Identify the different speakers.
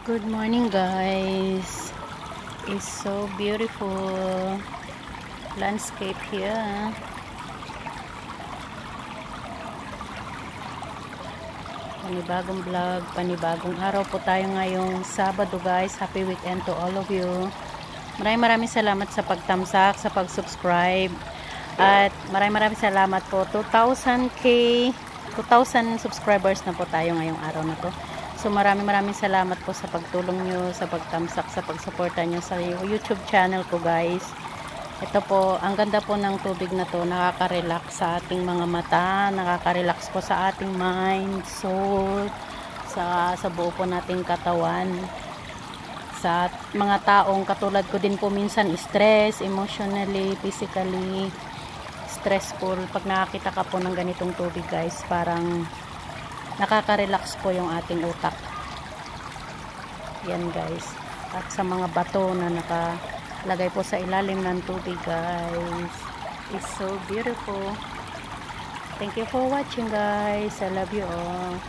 Speaker 1: Good morning guys. It's so beautiful landscape here. Panibagong vlog, panibagong araw po tayo ngayong Sabado guys. Happy weekend to all of you. Maraming salamat sa pagtamsak, sa pag-subscribe. At maraming salamat po. 2,000 subscribers na po tayo ngayong araw na to. So maraming salamat po sa pagtulong nyo, sa pagtamsak, sa pagsuporta nyo sa YouTube channel ko guys. Ito po, ang ganda po ng tubig na to, nakaka-relax sa ating mga mata, nakaka-relax po sa ating mind, soul, sa buo po nating katawan. Sa mga taong katulad ko din po minsan stress, emotionally, physically, stressful. Pag nakakita ka po ng ganitong tubig guys, parang nakaka-relax po yung ating utak. Yan guys. At sa mga bato na nakalagay po sa ilalim ng tubig guys. It's so beautiful. Thank you for watching guys. I love you all.